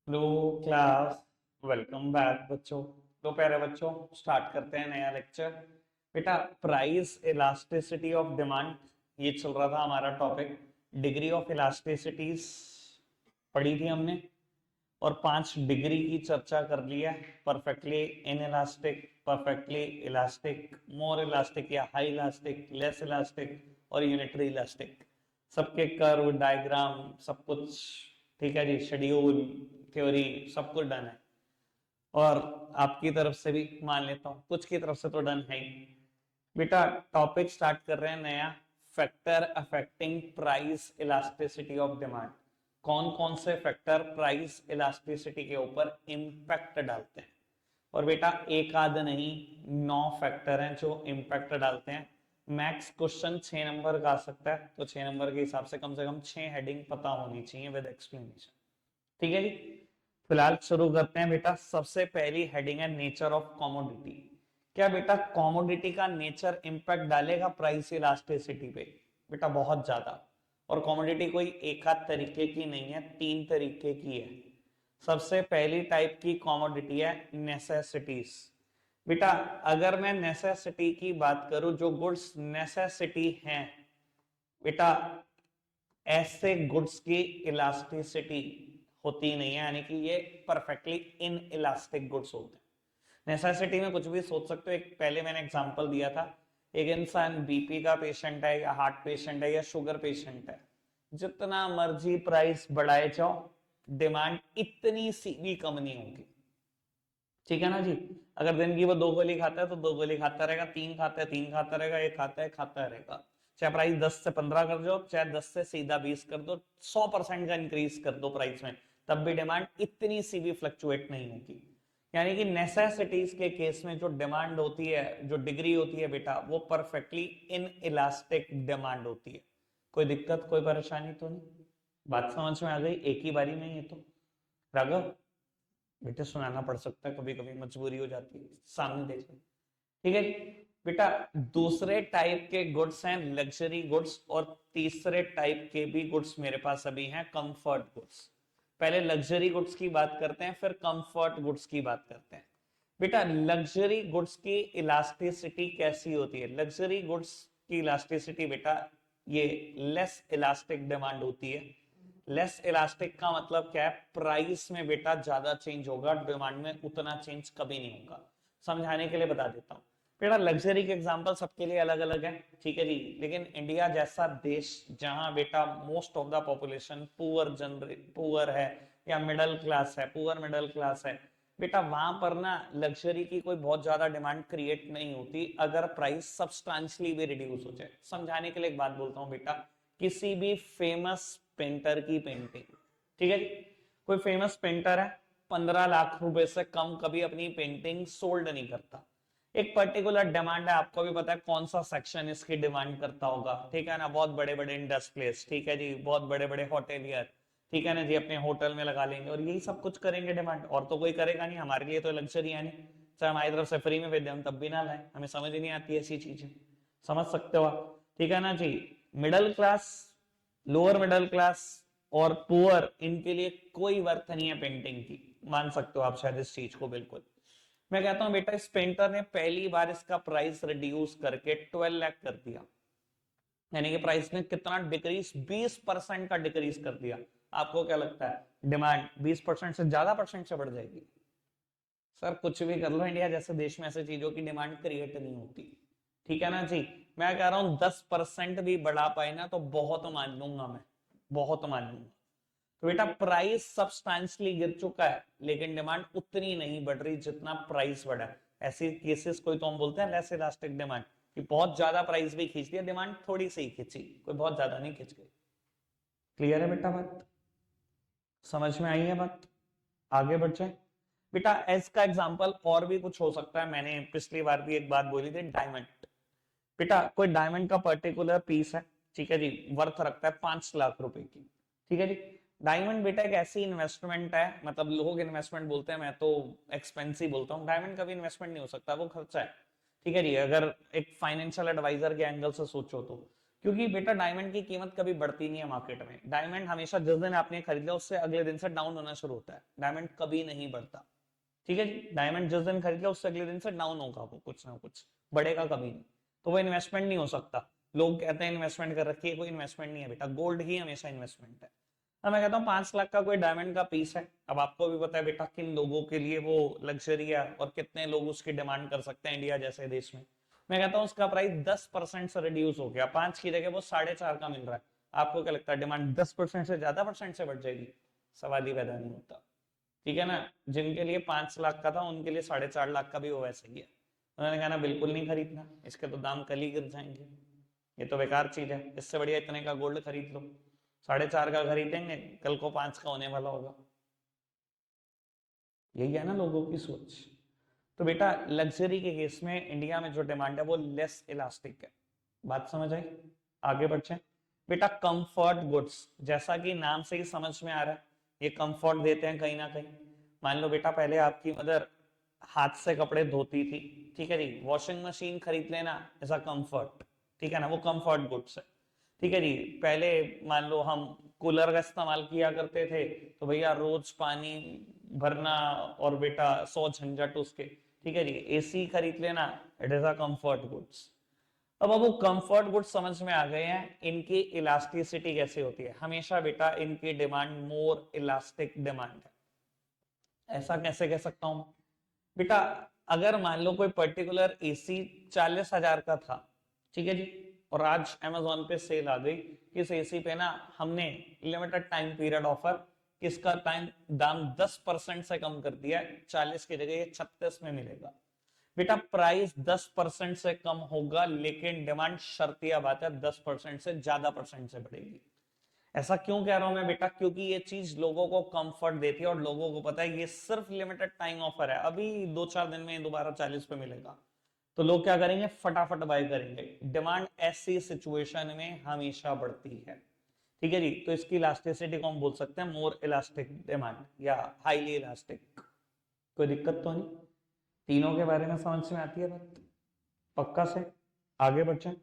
Hello class. Welcome back बच्चों। तो प्यारे बच्चों, स्टार्ट करते हैं नया लेक्चर। बेटा, प्राइस इलास्टिसिटी ऑफ डिमांड, ये चल रहा था हमारा टॉपिक। डिग्री ऑफ इलास्टिसिटीज पढ़ी थी हमने, और 5 डिग्री की चर्चा कर लिया। Perfectly in elastic, perfectly elastic, more elastic या हाई इलास्टिक, लेस इलास्टिक और यूनिटरी इलास्टिक। सबके कर्व, डायग्राम, सब कुछ ठीक है जी। शेड्यूल, थ्योरी, सब कुछ डन है। और आपकी तरफ से भी मान लेता हूं, कुछ की तरफ से तो डन है ही। बेटा, टॉपिक स्टार्ट कर रहे हैं नया। Factor affecting price elasticity of demand. कौन कौन से फैक्टर प्राइस इलास्टिसिटी के ऊपर इंपैक्ट डालते हैं? और बेटा, एक आध नहीं, 9 फैक्टर हैं जो इंपैक्ट डालते हैं। मैक्स क्वेश्चन 6 नंबर का आ सकता है, तो 6 नंबर के हिसाब से कम 6 हेडिंग पता होनी चाहिए विद एक्सप्लेनेशन। ठीक है जी। फिलहाल शुरू करते हैं बेटा। सबसे पहली हेडिंग है नेचर ऑफ कॉमोडिटी। क्या बेटा कॉमोडिटी का नेचर इंपैक्ट डालेगा प्राइस इलास्टिसिटी पे? बेटा बहुत ज्यादा। और कॉमोडिटी कोई एक आध तरीके की नहीं है, 3 तरीके की है। सबसे पहली टाइप की कॉमोडिटी है नेसेसिटीज। बेटा, अगर मैं नेसेसिटी की बात करूं, जो गुड्स नेसेसिटी हैं बेटा, ऐसे गुड्स की इलास्टिसिटी होती नहीं है, यानी कि ये परफेक्टली इन इलास्टिक गुड्स होते हैं। नेसेसिटी में कुछ भी सोच सकते हो। एक पहले मैंने एग्जांपल दिया था, एक इंसान बीपी का पेशेंट है या हार्ट पेशेंट है या शुगर पेशेंट है, जितना मर्जी प्राइस बढ़ाए जाओ, डिमांड इतनी सी भी कम नहीं होगी। ठीक है ना जी। अगर दिन की वो 2 गोली खाता है तो 2 गोली खाता रहेगा, 3 खाता है 3 खाता रहेगा, एक खाता है खाता रहेगा। चाहे प्राइस 10 से 15 कर दो, चाहे 10 से सीधा 20 कर दो, 100% का इंक्रीज कर दो प्राइस में, तब भी डिमांड इतनी सी भी फ्लक्चुएट नहीं होगी। यानी कि नेसेसिटीज के केस में जो डिमांड होती है, जो डिग्री होती है बेटा, वो परफेक्टली इन इलास्टिक डिमांड होती है। कोई दिक्कत, कोई परेशानी तो नहीं? बात समझ में आ गई? एक ही बारी में ये तो राघव बेटे सुनाना पड़ सकता है, कभी कभी मजबूरी हो जाती है, सामने देख लो। ठीक है बेटा। दूसरे टाइप के गुड्स हैं लग्जरी गुड्स, और तीसरे टाइप के भी गुड्स मेरे पास अभी हैं कंफर्ट गुड्स। पहले लग्जरी गुड्स की बात करते हैं, फिर कंफर्ट गुड्स की बात करते हैं। बेटा, लग्जरी गुड्स की इलास्टिसिटी कैसी होती है? लग्जरी गुड्स की इलास्टिसिटी बेटा, ये लेस इलास्टिक डिमांड होती है। लेस इलास्टिक का मतलब क्या है? प्राइस में बेटा ज्यादा चेंज होगा, डिमांड में उतना चेंज कभी नहीं होगा। समझाने के लिए बता देता हूं बेटा, लग्जरी के एग्जांपल सबके लिए अलग अलग है। ठीक है जी। लेकिन इंडिया जैसा देश, जहां बेटा most of the population poor है या मिडिल क्लास है, पुअर मिडिल क्लास है बेटा, वहां पर ना लग्जरी की कोई बहुत ज्यादा डिमांड क्रिएट नहीं होती, अगर प्राइस सब्सटेंशियली भी रिड्यूस हो जाए। समझाने के लिए एक बात बोलता हूं बेटा, किसी भी फेमस पेंटर की पेंटिंग, ठीक है जी, कोई फेमस पेंटर है, 15 लाख रुपए से कम कभी अपनी पेंटिंग सोल्ड नहीं करता। एक पर्टिकुलर डिमांड है, आपको भी पता है कौन सा सेक्शन इसकी डिमांड करता होगा। ठीक है ना, बहुत बड़े बड़े इंडस्ट्रियलिस्ट, ठीक है जी, बहुत बड़े बड़े होटेलियर, ठीक है ना जी, अपने होटल में लगा लेंगे और यही सब कुछ करेंगे डिमांड, और तो कोई करेगा नहीं। हमारे लिए तो लग्जरी है नहीं, चाहे हमारी तरफ से फ्री में भेज दे हम तब भी ना लाए, हमें समझ ही नहीं आती ऐसी चीजें। समझ सकते हो आप? ठीक है ना जी। Middle class, lower middle class और पुअर, इनके लिए कोई वर्थ नहीं है पेंटिंग की। मान सकते हो आप शायद इस चीज को। बिल्कुल मैं कहता हूं बेटा, इस पेंटर ने पहली बार इसका प्राइस रिड्यूस करके 12 लाख कर दिया। यानी कि प्राइस में कितना डिक्रीज? 20% का डिक्रीज कर दिया। आपको क्या लगता है डिमांड 20% से ज्यादा परसेंट से बढ़ जाएगी? सर कुछ भी कर लो, इंडिया जैसे देश में ऐसे चीजों की डिमांड क्रिएट नहीं होती। ठीक है ना जी। मैं कह रहा हूं 10% भी बढ़ा पाए ना तो बहुत मान लूंगा मैं, बहुत मान लूंगा। तो बेटा प्राइस सब्सटेंशियली गिर चुका है, लेकिन डिमांड उतनी नहीं बढ़ रही जितना प्राइस बढ़ा है। ऐसे केसेस कोई तो हम बोलते हैं लेस इलास्टिक डिमांड, कि बहुत ज्यादा प्राइस भी खींच दिया, डिमांड थोड़ी सी खींची, कोई बहुत ज्यादा नहीं खींच गई। क्लियर है बेटा बात? समझ में आई है बात? आगे बढ़ जाए बेटा। एस का एग्जांपल और भी कुछ हो सकता है। मैंने पिछली बार भी एक बात बोली थी, डायमंड। बेटा कोई डायमंड का पर्टिकुलर पीस है, ठीक है जी, वर्थ रखता है 5 लाख रुपए की। ठीक है जी। डायमंड बेटा एक ऐसी इन्वेस्टमेंट है, मतलब लोग इन्वेस्टमेंट बोलते हैं, मैं तो एक्सपेंसिव बोलता हूँ। डायमंड कभी इन्वेस्टमेंट नहीं हो सकता, वो खर्चा है। ठीक है जी, अगर एक फाइनेंशियल एडवाइजर के एंगल से सोचो तो, क्योंकि बेटा डायमंड की कीमत कभी बढ़ती नहीं है मार्केट में। डायमंड हमेशा जिस दिन आपने खरीद लिया उससे अगले दिन से डाउन होना शुरू होता है, डायमंड कभी नहीं बढ़ता। ठीक है जी, डायमंड जिस दिन खरीद लिया उससे अगले दिन से डाउन होगा, वो कुछ ना कुछ बढ़ेगा कभी नहीं। तो वो इन्वेस्टमेंट नहीं हो सकता। लोग कहते हैं इन्वेस्टमेंट कर रखी है, कोई इन्वेस्टमेंट नहीं है बेटा, गोल्ड ही हमेशा इन्वेस्टमेंट है। अब मैं कहता हूँ 5 लाख का कोई डायमंड का पीस है, अब आपको भी पता है बेटा किन लोगों के लिए वो लग्जरी है और कितने लोग उसकी डिमांड कर सकते हैं इंडिया जैसे देश में। मैं कहता हूँ उसका प्राइस 10% से रिड्यूस हो गया, 5 की जगह वो 4.5 का मिल रहा है। आपको क्या लगता है डिमांड 10% से ज्यादा परसेंट से बढ़ जाएगी? सवाल ही पैदा नहीं होता। ठीक है ना, जिनके लिए 5 लाख का था उनके लिए 4.5 लाख का भी वो वैसे ही है। उन्होंने कहा ना बिल्कुल नहीं खरीदना, इसके तो दाम कल ही गिर जाएंगे, ये तो बेकार चीज है, इससे बढ़िया इतने का गोल्ड खरीद लो। 4.5 का खरीदेंगे, कल को 5 का होने वाला होगा। यही है ना लोगों की सोच। तो बेटा लग्जरी के केस में इंडिया में जो डिमांड है वो लेस इलास्टिक है। बात समझ आई? आगे बढ़ते। बेटा कंफर्ट गुड्स, जैसा कि नाम से ही समझ में आ रहा है, ये कंफर्ट देते हैं कहीं ना कहीं। मान लो बेटा पहले आपकी मदर हाथ से कपड़े धोती थी, ठीक है जी, वॉशिंग मशीन खरीद लेना एज अ कंफर्ट, ठीक है ना, वो कंफर्ट गुड्स है। ठीक है जी, पहले मान लो हम कूलर का इस्तेमाल किया करते थे, तो भैया रोज पानी भरना और बेटा 100 झंझट उसके। ठीक है जी, एसी खरीद लेना, it is a comfort goods. अब वो कंफर्ट गुड्स समझ में आ गए हैं, इनकी इलास्टिसिटी कैसे होती है, हमेशा बेटा इनकी डिमांड मोर इलास्टिक डिमांड है। ऐसा कैसे कह सकता हूं बेटा? अगर मान लो कोई पर्टिकुलर एसी 40,000 का था, ठीक है जी, और आज अमेजोन पे सेल आ गई, इस एसी पे ना हमने लिमिटेड टाइम पीरियड ऑफर, किसका टाइम, दाम 10% से कम कर दिया है, 40 की जगह ये 36 में मिलेगा। बेटा प्राइस 10% से कम होगा, लेकिन डिमांड शर्तिया बात है 10% से ज्यादा परसेंट से बढ़ेगी। ऐसा क्यों कह रहा हूं मैं बेटा? क्योंकि ये चीज लोगों को कंफर्ट देती है और लोगों को पता है ये सिर्फ लिमिटेड टाइम ऑफर है, अभी 2-4 दिन में दोबारा 40 पे मिलेगा। तो लोग क्या करेंगे, फटाफट बाय करेंगे। डिमांड ऐसी सिचुएशन में हमेशा बढ़ती है। ठीक है जी, तो इसकी इलास्टिसिटी को हम बोल सकते हैं मोर इलास्टिक डिमांड या हाईली इलास्टिक। कोई दिक्कत तो नहीं? तीनों के बारे में समझ में आती है बात? पक्का से? आगे बढ़ते हैं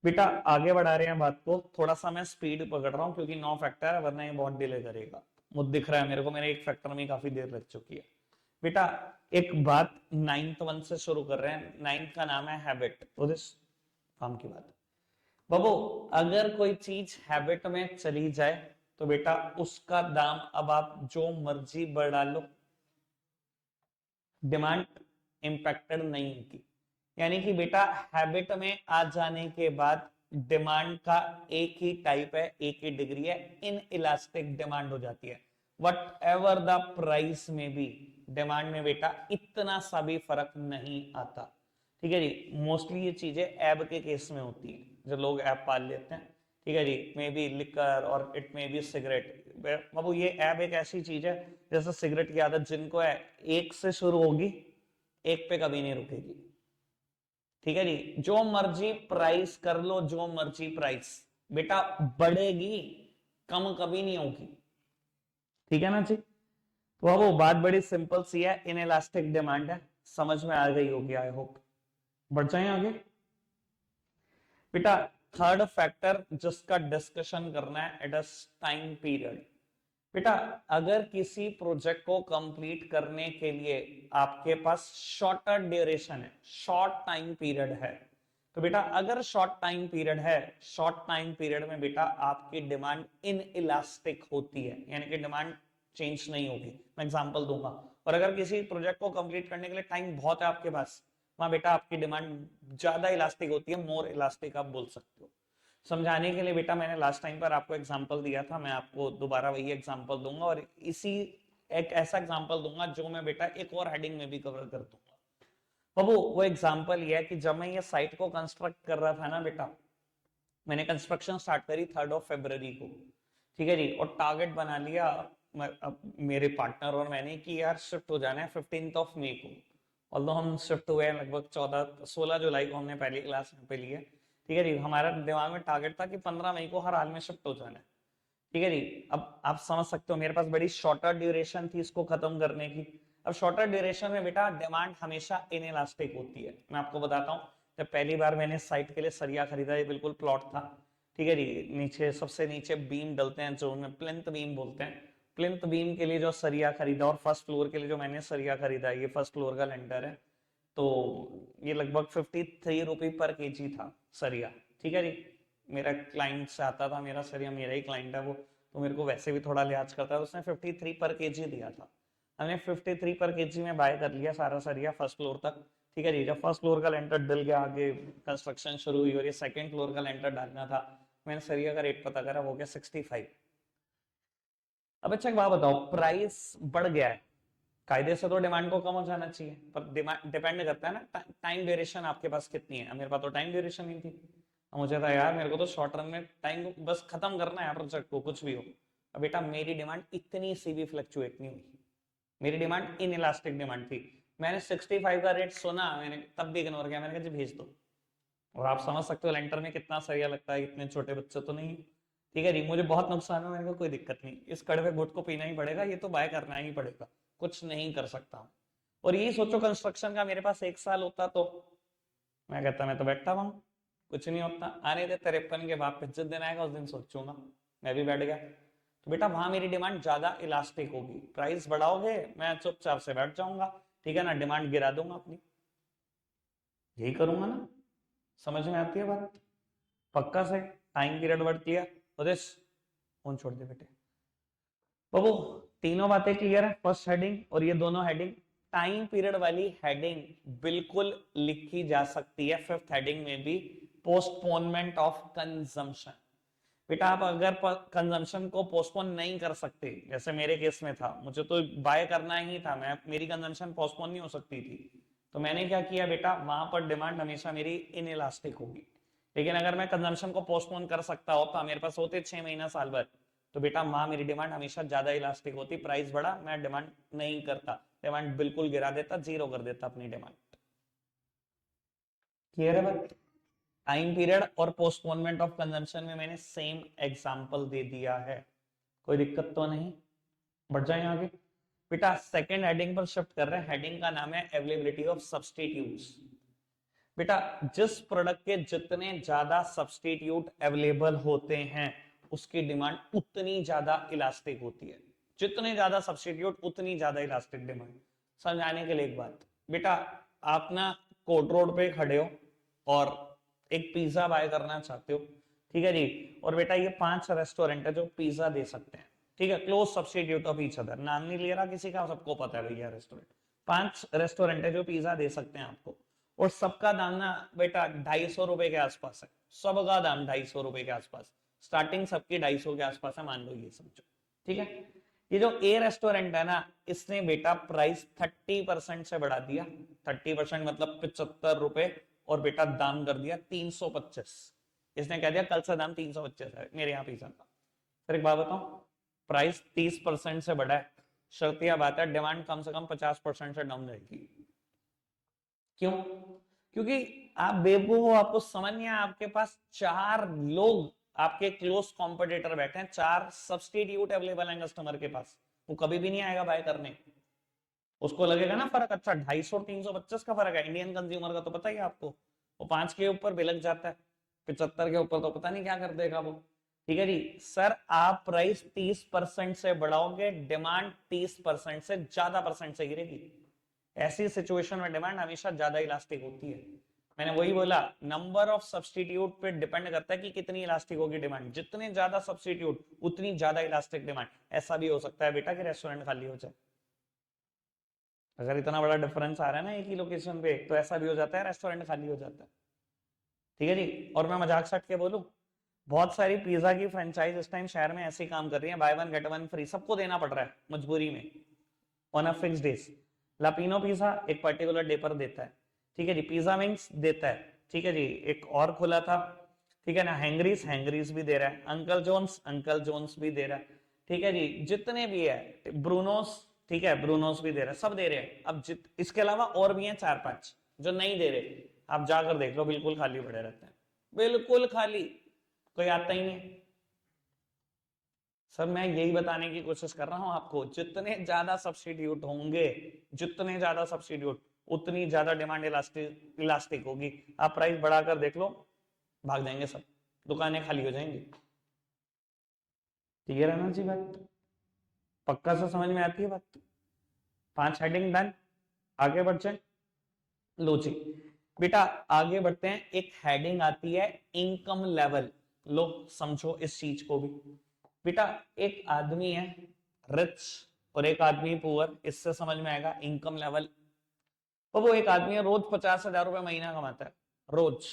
बेटा, आगे बढ़ा रहे हैं बात को, थोड़ा सा मैं स्पीड पकड़ रहा हूं क्योंकि 9 फैक्टर है, वरना ये बहुत डिले करेगा। मुझे दिख रहा है मेरे को, मेरे एक फैक्टर में काफी देर लग चुकी है। बेटा एक बात 9th वन से शुरू कर रहे हैं, 9th का नाम है हैबिट। काम की बात बाबू, अगर कोई चीज हैबिट में चली जाए तो बेटा उसका दाम अब आप जो मर्जी बढ़ा लो, डिमांड इंपैक्टेड नहीं होगी। यानी कि बेटा हैबिट में आ जाने के बाद डिमांड का एक ही टाइप है, एक ही डिग्री है, इन इलास्टिक डिमांड हो जाती है। वट एवर द प्राइस में भी डिमांड में बेटा इतना सा भी फर्क नहीं आता। ठीक है जी, मोस्टली ये चीजें एब के केस में होती है, जो लोग एब पाल लेते हैं। ठीक है जी, मे बी लिकर और इट मे बी सिगरेट। बाबू ये एब एक ऐसी चीज है जैसे सिगरेट की आदत जिनको है, एक से शुरू होगी, एक पे कभी नहीं रुकेगी। ठीक है जी, जो मर्जी प्राइस कर लो, जो मर्जी प्राइस, बेटा बढ़ेगी, कम कभी नहीं होगी। ठीक है ना जी? तो अब वो बात बड़ी सिंपल सी है, इन इलास्टिक डिमांड है, समझ में आ गई होगी आई होप। बढ़ जाए आगे बेटा, थर्ड फैक्टर जिसका डिस्कशन करना है, इट इज टाइम पीरियड। बेटा अगर किसी प्रोजेक्ट को कंप्लीट करने के लिए आपके पास शॉर्टर ड्यूरेशन है, शॉर्ट टाइम पीरियड है, तो बेटा अगर शॉर्ट टाइम पीरियड है, शॉर्ट टाइम पीरियड में बेटा आपकी डिमांड इन इलास्टिक होती है, यानी कि डिमांड चेंज नहीं होगी। मैं एग्जांपल दूंगा। और अगर किसी प्रोजेक्ट को कंप्लीट करने के लिए टाइम बहुत है आपके पास, वहां बेटा आपकी डिमांड ज्यादा इलास्टिक होती है, मोर इलास्टिक आप बोल सकते हो। समझाने के लिए बेटा मैंने लास्ट टाइम पर आपको एग्जांपल दिया था, मैं आपको दोबारा वही एग्जांपल दूंगा, और इसी एक ऐसा एग्जांपल दूंगा जो मैं बेटा एक और हेडिंग में भी कवर कर दूंगा। बाबू वो एग्जांपल ये है कि जब मैं ये साइट को कंस्ट्रक्ट कर रहा था ना बेटा, मैंने कंस्ट्रक्शन स्टार्ट करी 3rd ऑफ February को। ठीक है जी, और टारगेट बना लिया मेरे पार्टनर और मैंने कि यार शिफ्ट हो जाना है 15th ऑफ May को। ऑल्दो हम शिफ्ट हुए लगभग 16 जुलाई को हमने पहली क्लास पे ली है। ठीक है जी, हमारा दिमाग में टारगेट था कि 15 मई को हर हाल में शिफ्ट हो जाना है। ठीक है जी, अब आप समझ सकते हो मेरे पास बड़ी शॉर्टर ड्यूरेशन थी इसको खत्म करने की। अब शॉर्टर ड्यूरेशन में बेटा डिमांड हमेशा इनइलास्टिक होती है। मैं आपको बताता हूँ, जब पहली बार मैंने साइट के लिए सरिया खरीदा, ये बिल्कुल प्लॉट था, ठीक है जी। नीचे सबसे नीचे बीम डलते हैं जो उन्हें प्लिंथ बीम बोलते हैं। प्लिंथ बीम के लिए जो सरिया खरीदा और फर्स्ट फ्लोर के लिए जो मैंने सरिया खरीदा, ये फर्स्ट फ्लोर का लेंटर है, तो ये लगभग 53 रुपी पर केजी था सरिया। ठीक है जी। मेरा क्लाइंट से आता था, मेरा सरिया मेरा ही क्लाइंट है वो, तो मेरे को वैसे भी थोड़ा लिहाज करता है, उसने 53 पर केजी दिया था। हमने 53 पर केजी में बाय कर लिया सारा सरिया फर्स्ट फ्लोर तक। ठीक है जी। जब फर्स्ट फ्लोर का लेंटर डल गया, आगे कंस्ट्रक्शन शुरू हुई और ये सेकंड फ्लोर का लेंटर डालना था, मैंने सरिया का रेट पता करा, हो गया 65। अब अच्छा एक बात बताओ, प्राइस बढ़ गया है, कायदे से तो डिमांड को कम हो जाना चाहिए, पर डिपेंड करता है ना टाइम ड्यूरेशन आपके पास कितनी है। मेरे पास तो टाइम ड्यूरेशन नहीं थी, मुझे था यार मेरे को तो शॉर्ट रन में टाइम बस खत्म करना है प्रोजेक्ट को, कुछ भी हो। अब बेटा मेरी डिमांड इतनी सी भी फ्लक्चुएट नहीं हुई, मेरी डिमांड इन इलास्टिक डिमांड थी। मैंने 65 का रेट सुना, मैंने तब भी इग्नोर किया, मैंने कहा जी भेज दो। और आप समझ सकते हो लेंटर में कितना सरिया लगता है, इतने छोटे बच्चे तो नहीं। ठीक है जी। मुझे बहुत नुकसान है, मैंने कहा कोई दिक्कत नहीं, इस कड़वे गुट को पीना ही पड़ेगा, ये तो बाय करना ही पड़ेगा, कुछ नहीं कर सकता। और यही सोचो कंस्ट्रक्शन का मेरे पास 1 साल होता तो मैं कहता मैं तो बैठता वहां, कुछ नहीं होता, आने दे 53 के बाद जिस दिन आएगा उस दिन सोचूंगा। मैं भी बैठ गया। तो बेटा वहां मेरी डिमांड ज्यादा इलास्टिक होगी, प्राइस बढ़ाओगे मैं चुपचाप से बैठ जाऊंगा, ठीक है ना, डिमांड गिरा दूंगा अपनी, यही करूंगा ना। समझ में आती है बात? पक्का से टाइम पीरियड वर्ड क्लियर? उदेश फोन छोड़ दे बेटे। बाबू तीनों बातें क्लियर है, फर्स्ट हेडिंग और ये दोनों हेडिंग। टाइम पीरियड वाली हेडिंग बिल्कुल लिखी जा सकती है फिफ्थ हेडिंग में भी, पोस्टपोनमेंट ऑफ कंजम्पशन। बेटा आप अगर कंजम्पशन को पोस्टपोन नहीं कर सकते, जैसे मेरे केस में था, मुझे तो बाय करना ही था, मैं मेरी कंजम्पशन पोस्टपोन नहीं हो सकती थी, तो मैंने क्या किया बेटा, वहां पर डिमांड हमेशा मेरी इनइलास्टिक होगी। लेकिन अगर मैं कंजम्पशन को पोस्टपोन कर सकता होता, मेरे पास होते 6 महीना साल भर, तो बेटा वहां मेरी डिमांड हमेशा ज्यादा इलास्टिक होती, प्राइस बढ़ा मैं डिमांड नहीं करता, डिमांड बिल्कुल गिरा देता, जीरो कर देता अपनी डिमांड। क्लियर है बात? टाइम पीरियड और पोस्टपोनमेंट ऑफ कंजम्पशन में मैंने सेम एग्जांपल दे दिया है, कोई दिक्कत तो नहीं? बढ़ जाए आगे। बेटा सेकंड हेडिंग पर शिफ्ट कर रहे हैं, हेडिंग का नाम है अवेलेबिलिटी ऑफ सब्सटीट्यूट्स। बेटा जिस प्रोडक्ट के जितने ज्यादा सब्सटीट्यूट अवेलेबल होते हैं उसकी डिमांड उतनी ज्यादा इलास्टिक होती है, जितने ज्यादा सब्सटीट्यूट उतनी ज्यादा इलास्टिक डिमांड। समझाने के लिए एक बात, बेटा आप ना कोर्ट रोड पे खड़े हो और एक पिज्जा बाय करना चाहते हो, ठीक है जी, और बेटा ये 5 रेस्टोरेंट है जो पिज्जा दे सकते हैं, ठीक है, close substitute of each other, नाम नहीं ले रहा किसी का, सबको पता है भैया रेस्टोरेंट, 5 रेस्टोरेंट है जो पिज्जा दे सकते हैं आपको, और सबका दाम ना बेटा 250 रुपए के आसपास है, सबका दाम 250 रुपए के आसपास, स्टार्टिंग सबकी 250 के आसपास है, मान लो ये समझो, ठीक है। ये जो ए रेस्टोरेंट है ना, इसने बेटा प्राइस 30% से बढ़ा दिया, 30% मतलब 75 रुपए, और बेटा दाम कर दिया 325। इसने कह दिया कल से दाम 325 है मेरे यहाँ पिज्जा का। फिर एक बात बताऊं, प्राइस 30% से बढ़ा है, शर्तिया बात है डिमांड कम से कम 50% से डाउन रहेगी। क्यों? क्योंकि आप बेवकूफ हो, आपको समझ नहीं आया, आपके पास 4 लोग आपके क्लोज कॉम्पिटिटर बैठे हैं, 4 सब्सटीट्यूट अवेलेबल हैं कस्टमर के पास, वो कभी भी नहीं आएगा बाय करने, उसको लगेगा ना फर्क, अच्छा 250 और 325 का फर्क है, इंडियन कंज्यूमर का तो पता ही है आपको, वो 5 के ऊपर बिलक जाता है, 75 के ऊपर तो पता नहीं क्या कर देगा वो। ठीक है जी। सर आप प्राइस 30% से बढ़ाओगे, डिमांड 30% से ज्यादा परसेंट से गिरेगी, ऐसी सिचुएशन में डिमांड हमेशा ज्यादा इलास्टिक होती है। मैंने वही बोला, नंबर ऑफ सब्सटीट्यूट पे डिपेंड करता है कि कितनी इलास्टिक होगी डिमांड, जितने ज्यादा सब्सटीट्यूट उतनी ज्यादा इलास्टिक डिमांड। ऐसा भी हो सकता है बेटा कि रेस्टोरेंट खाली हो जाए, अगर इतना बड़ा डिफरेंस आ रहा है ना एक ही लोकेशन पे, तो ऐसा भी हो जाता है रेस्टोरेंट खाली हो जाता है। ठीक है जी। और मैं मजाक सट के बोलूं, बहुत सारी पिज्जा की फ्रेंचाइज इस टाइम शहर में ऐसे काम कर रही है, buy one get one free, सबको देना पड़ रहा है मजबूरी में, on a fixed days. La Pino'z pizza एक पर्टिकुलर डे पर देता है, ठीक है जी, पिज्जा विंग्स देता है, ठीक है जी, एक और खुला था, ठीक है ना, हैंगरीज, हैंगरीज भी दे रहा है, अंकल जोन्स भी दे रहा है, ठीक है जी, जितने भी है, ब्रूनोस, ठीक है, ब्रूनोस भी दे रहा है, सब दे रहे हैं। अब इसके अलावा और भी हैं 4-5 जो नहीं दे रहे, आप जाकर देख लो, बिल्कुल खाली पड़े रहते हैं, बिल्कुल खाली, कोई आता ही नहीं। सर मैं यही बताने की कोशिश कर रहा हूं आपको, जितने ज्यादा सब्स्टिट्यूट होंगे, जितने ज्यादा सब्स्टिट्यूट उतनी ज्यादा डिमांड इलास्टिक होगी। आप प्राइस बढ़ाकर देख लो, भाग जाएंगे सब, दुकानें खाली हो जाएंगी। क्लियर है ना जी बात? पक्का से समझ में आती है बात? 5 हेडिंग डन, आगे बढ़ जाए। लो जी बेटा आगे बढ़ते हैं। एक हेडिंग आती है इनकम लेवल। लो समझो इस चीज को भी। बेटा एक आदमी है रिच और एक आदमी पुअर, इससे समझ में आएगा इनकम लेवल। तो वो एक आदमी है रोज 50,000 रुपए महीना कमाता है रोज।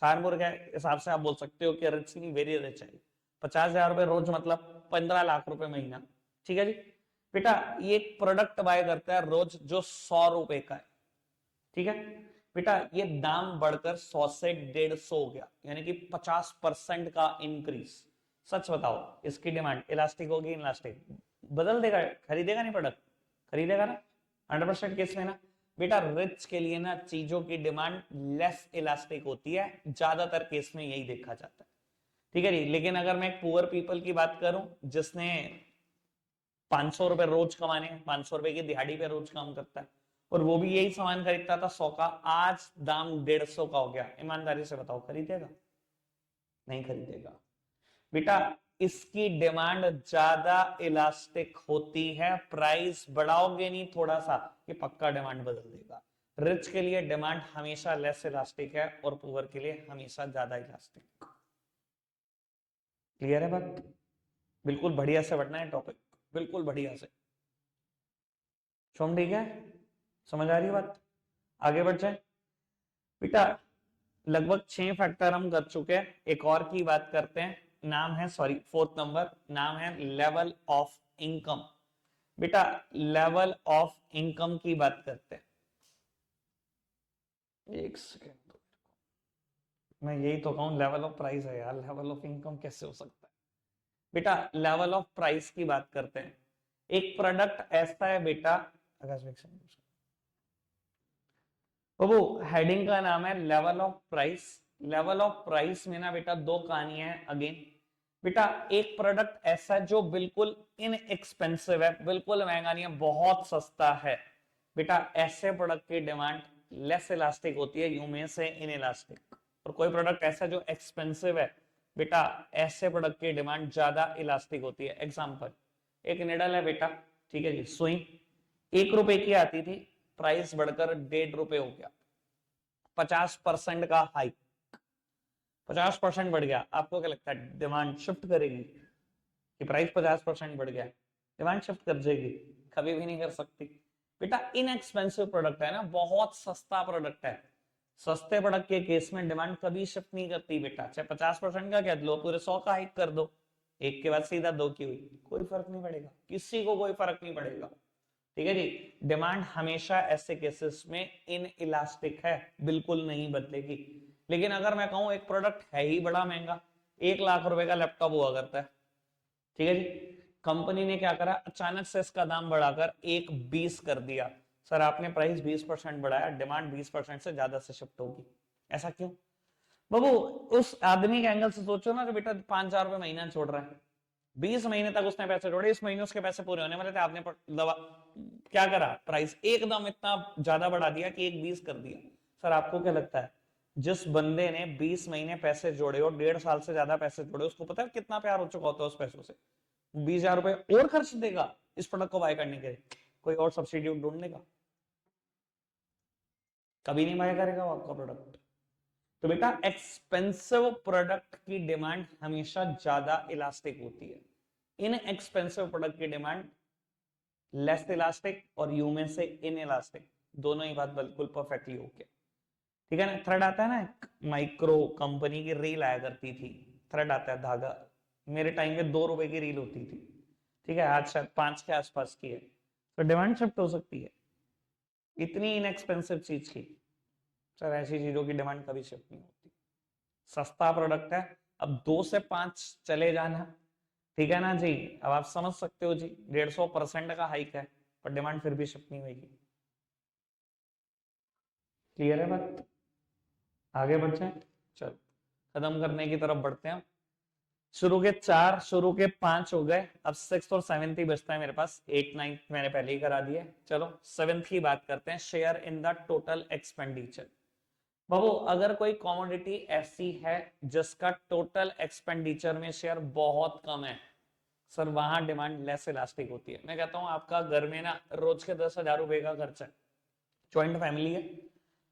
सारपुर के हिसाब से आप बोल सकते हो कि रिच नहीं, वेरी रिच है। 50,000 रुपए रोज मतलब 15 लाख रुपए महीना। ठीक है जी बेटा ये एक प्रोडक्ट बाय करता है रोज जो 100 रुपए का है। ठीक है बेटा ये दाम बढ़कर 100 से 150 हो गया, यानी कि 50% का इंक्रीज। सच बताओ इसकी डिमांड इलास्टिक होगी इनलास्टिक? बदल देगा, खरीदेगा नहीं प्रोडक्ट? खरीदेगा ना 100% केस में ना। बेटा रिच के लिए ना चीजों की डिमांड लेस इलास्टिक होती है, ज्यादातर केस में यही देखा जाता है। ठीक है जी लेकिन अगर मैं एक पुअर पीपल की बात करूं जिसने 500 रुपए रोज कमाने, 500 रुपए की दिहाड़ी पे रोज काम करता है और वो भी यही सामान खरीदता था 100 का, आज दाम 150 का हो गया, ईमानदारी से बताओ खरीदेगा? नहीं खरीदेगा। बेटा इसकी डिमांड ज्यादा इलास्टिक होती है, प्राइस बढ़ाओगे नहीं थोड़ा सा ये पक्का डिमांड बदल देगा। रिच के लिए डिमांड हमेशा लेस इलास्टिक है और पुअर के लिए हमेशा ज्यादा इलास्टिक। क्लियर है बात? बिल्कुल बढ़िया से बढ़ना है टॉपिक, बिल्कुल बढ़िया से। सोम ठीक है, समझ आ रही है बात? आगे बढ़ जाए बेटा। लगभग 6 फैक्टर हम कर चुके हैं, एक और की बात करते हैं। नाम है, सॉरी 4th नंबर, नाम है लेवल ऑफ इनकम। बेटा लेवल ऑफ इनकम की बात करते हैं। एक सेकेंड, मैं यही तो कहूं लेवल ऑफ प्राइस है यार, लेवल ऑफ इनकम कैसे हो सकता है? बेटा लेवल ऑफ प्राइस की बात करते हैं। एक प्रोडक्ट ऐसा है बेटा, तो वो हेडिंग का नाम है level of price. Level of price में ना बेटा दो कहानियां हैं अगेन। बेटा एक प्रोडक्ट ऐसा है जो बिल्कुल इनएक्सपेंसिव है, बिल्कुल महंगा नहीं है, बहुत सस्ता है। बेटा ऐसे प्रोडक्ट की डिमांड लेस इलास्टिक होती है, यू में से इन इलास्टिक। और कोई प्रोडक्ट ऐसा जो एक्सपेंसिव है बेटा ऐसे प्रोडक्ट की डिमांड ज्यादा इलास्टिक होती है। एग्जांपल एक निडल है बेटा, ठीक है जी, सुई 1 रुपए की आती थी, प्राइस बढ़कर 1.5 रुपए हो गया, 50% का हाइक, 50% बढ़ गया। आपको क्या लगता है डिमांड शिफ्ट करेगी कि प्राइस 50% बढ़ गया डिमांड शिफ्ट कर जाएगी? कभी भी नहीं कर सकती। बेटा इनएक्सपेंसिव प्रोडक्ट है ना, बहुत सस्ता प्रोडक्ट है, सस्ते प्रोडक्ट के केस में डिमांड कभी शिफ्ट नहीं करती बेटा। चाहे 50% का कह लो, पूरे 100 का हाइक कर दो, एक के बाद सीधा 2 की हुई, कोई फर्क नहीं पड़ेगा, किसी को कोई फर्क नहीं पड़ेगा। ठीक है जी डिमांड हमेशा ऐसे केसेस में इन इलास्टिक है, बिल्कुल नहीं बदलेगी। लेकिन अगर मैं कहूं एक प्रोडक्ट है ही बड़ा महंगा, 1 लाख रुपए का लैपटॉप हुआ करता है, ठीक है जी, कंपनी ने क्या करा, अचानक से इसका दाम बढ़ाकर 1.20 कर दिया। सर आपने प्राइस 20% बढ़ाया, डिमांड 20% से ज्यादा से शिफ्ट होगी। ऐसा क्यों बाबू? उस आदमी के एंगल से सोचो ना कि बेटा 5,000 रुपए महीना छोड़ रहा है, 20 महीने तक उसने पैसे जोड़े, इस महीने उसके पैसे पूरे होने वाले थे, आपने दवा क्या करा, प्राइस एकदम इतना ज्यादा बढ़ा दिया कि 1.20 कर दिया। सर आपको क्या लगता है जिस बंदे ने 20 महीने पैसे जोड़े और 1.5 साल से ज्यादा पैसे जोड़े, उसको पता है कितना प्यार हो चुका होता है उस पैसों से? 20,000 रुपए और खर्च देगा इस प्रोडक्ट को बाय करने के लिए, कोई और सब्सिट्यूट ढूंढने का? कभी नहीं बाय करेगा वो आपका प्रोडक्ट। तो बेटा एक्सपेंसिव प्रोडक्ट की डिमांड हमेशा ज्यादा इलास्टिक होती है, इन एक्सपेंसिव प्रोडक्ट की डिमांड लेस इलास्टिक, और यू में से इन इलास्टिक। दोनों ही बात बिल्कुल परफेक्टली ओके। ठीक है ना? थ्रेड आता है ना, एक माइक्रो कंपनी की रील आया करती थी, थ्रेड आता है धागा, मेरे टाइम में 2 रुपए की रील होती थी, ठीक है, आज शायद 5 के आसपास की है। तो डिमांड शिफ्ट हो सकती है इतनी इनएक्सपेंसिव चीज की। सर ऐसी चीजों की डिमांड कभी शिफ्ट नहीं होती, सस्ता प्रोडक्ट है। अब 2 से 5 चले जाना, ठीक है ना जी, अब आप समझ सकते हो जी 150% का हाइक है पर डिमांड फिर भी शिफ्ट नहीं होगी। क्लियर है बात? आगे बढ़ जाए, चल खत्म करने की तरफ बढ़ते हैं। शुरू के 4, शुरू के 5 हो गए, अब 6th और 7th ही बचता है मेरे पास, 8 9 मैंने पहले ही करा दिया। चलो 7th की बात करते हैं, share in the total expenditure. बाबू अगर कोई कॉमोडिटी ऐसी है जिसका टोटल एक्सपेंडिचर में शेयर बहुत कम है सर, वहां डिमांड लेस इलास्टिक होती है। मैं कहता हूं आपका घर में ना रोज के 10,000 रुपए का खर्चा है, ज्वाइंट फैमिली है,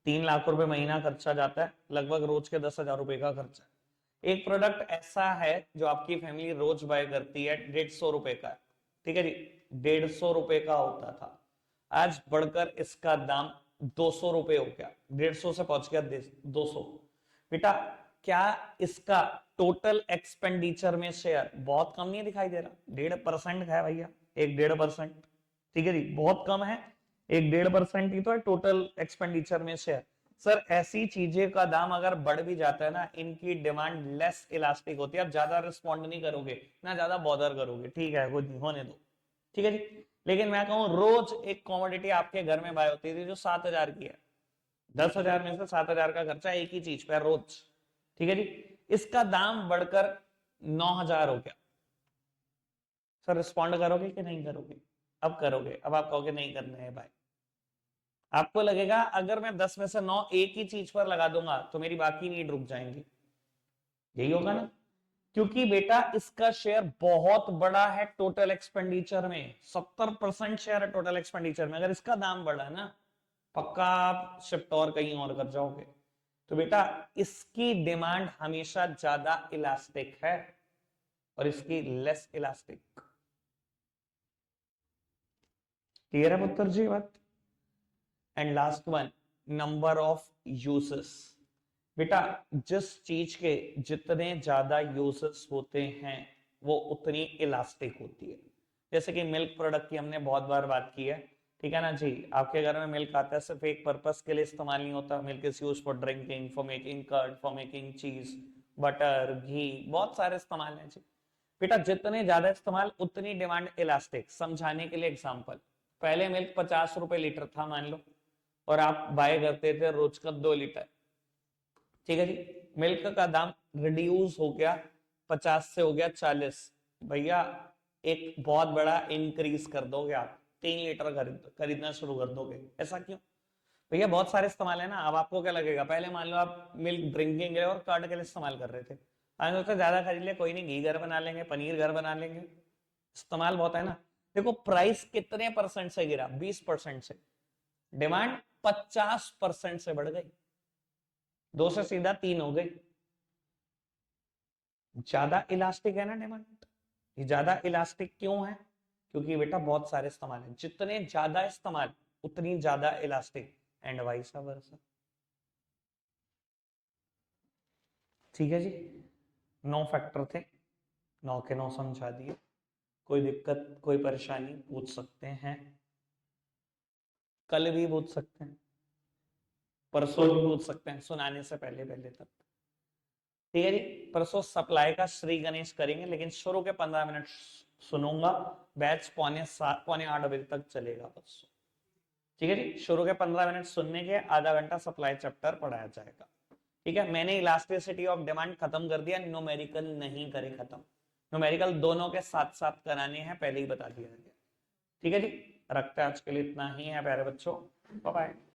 3 लाख रुपए महीना खर्चा जाता है, लगभग रोज के 10,000 रुपए का खर्चा है। एक प्रोडक्ट ऐसा है जो आपकी फैमिली रोज बाय करती है, 150 रुपए का है, ठीक है जी, 150 रुपए का होता था, आज बढ़कर इसका दाम 200 रुपए हो गया, 150 से पहुंच गया 200। बेटा क्या इसका टोटल एक्सपेंडिचर में शेयर बहुत कम नहीं दिखाई दे रहा? 1.5% है भैया, एक 1.5%, ठीक है जी, बहुत कम है, एक 1.5% ही तो है टोटल एक्सपेंडिचर में शेयर। सर ऐसी चीजें का दाम अगर बढ़ भी जाता है ना, इनकी डिमांड लेस इलास्टिक होती है, आप ज्यादा रिस्पॉन्ड नहीं करोगे ना, ज्यादा बॉदर करोगे, ठीक है कुछ नहीं होने दो, ठीक है जी। लेकिन मैं कहूं रोज एक कॉमोडिटी आपके घर में बाय होती थी जो 7,000 की है, 10,000 में से 7,000 का खर्चा एक ही चीज पे रोज, ठीक है जी, इसका दाम बढ़कर 9,000 हो गया। सर रिस्पॉन्ड करोगे कि नहीं करोगे? अब करोगे, अब आप कहोगे नहीं करना है भाई। आपको लगेगा अगर मैं 10 में से 9 एक ही चीज पर लगा दूंगा तो मेरी बाकी नीड रुक जाएंगी, यही होगा ना, क्योंकि बेटा इसका शेयर बहुत बड़ा है टोटल एक्सपेंडिचर में, 70% शेयर है टोटल एक्सपेंडिचर में। अगर इसका दाम बढ़ा ना, पक्का आप शिफ्ट और कहीं और कर जाओगे। तो बेटा इसकी डिमांड हमेशा ज्यादा इलास्टिक है और इसकी लेस इलास्टिक। क्लियर है पुत्र जी बात? And last one, number of uses. बेटा जिस चीज के जितने ज्यादा यूजेस होते हैं वो उतनी इलास्टिक होती है। जैसे कि मिल्क प्रोडक्ट की हमने बहुत बार बात की है, ठीक है ना जी, आपके घर में मिल्क आता है, सिर्फ एक पर्पस के लिए इस्तेमाल नहीं होता, milk is use for drinking, for making curd, for making cheese, butter, ghee, बहुत सारे इस्तेमाल हैं जी। बेटा जितने ज्यादा इस्तेमाल उतनी डिमांड इलास्टिक। समझाने के लिए एग्जांपल, पहले मिल्क 50 रुपए लीटर था मान लो, और आप बाय करते थे रोज का 2 लीटर, ठीक है जी, मिल्क का दाम रिड्यूस हो गया, 50 से हो गया 40, भैया एक बहुत बड़ा इंक्रीज कर दोगे आप, 3 लीटर खरीदना शुरू कर दोगे। ऐसा क्यों? भैया बहुत सारे इस्तेमाल है ना। अब आपको क्या लगेगा, पहले मान लो आप मिल्क ड्रिंकिंग के लिए और कर्ड के लिए इस्तेमाल कर रहे थे, आज उससे ज्यादा खरीद लिया, कोई नहीं, घी घर बना लेंगे, पनीर घर बना लेंगे, इस्तेमाल बहुत है ना। देखो प्राइस कितने परसेंट से गिरा, 20% से, डिमांड 50% से बढ़ गई, 2 से सीधा 3 हो गई। ज्यादा इलास्टिक है ना डिमांड। ये ज्यादा इलास्टिक क्यों है? क्योंकि बेटा बहुत सारे इस्तेमाल है, जितने ज्यादा इस्तेमाल उतनी ज्यादा इलास्टिक, एंड वाइस वर्सा, ठीक है जी। 9 फैक्टर थे, 9 के 9 समझा दिए। कोई दिक्कत कोई परेशानी पूछ सकते हैं, कल भी पूछ सकते हैं, परसों भी पूछ सकते हैं, सुनाने से पहले पहले तक, ठीक है जी। परसों सप्लाई का श्री गणेश करेंगे, लेकिन शुरू के 15 मिनट सुनूंगा, बैच 7:45 8 बजे तक चलेगा परसों, ठीक है जी। शुरू के 15 मिनट सुनने के, आधा घंटा सप्लाई चैप्टर पढ़ाया जाएगा, ठीक है। मैंने इलास्टिसिटी ऑफ डिमांड खत्म कर दिया, न्यूमेरिकल नहीं करे खत्म, न्यूमेरिकल दोनों के साथ साथ कराने हैं, पहले ही बता दिया गया, ठीक है जी। रखते हैं आज के लिए इतना ही है प्यारे बच्चों, बाय बाय।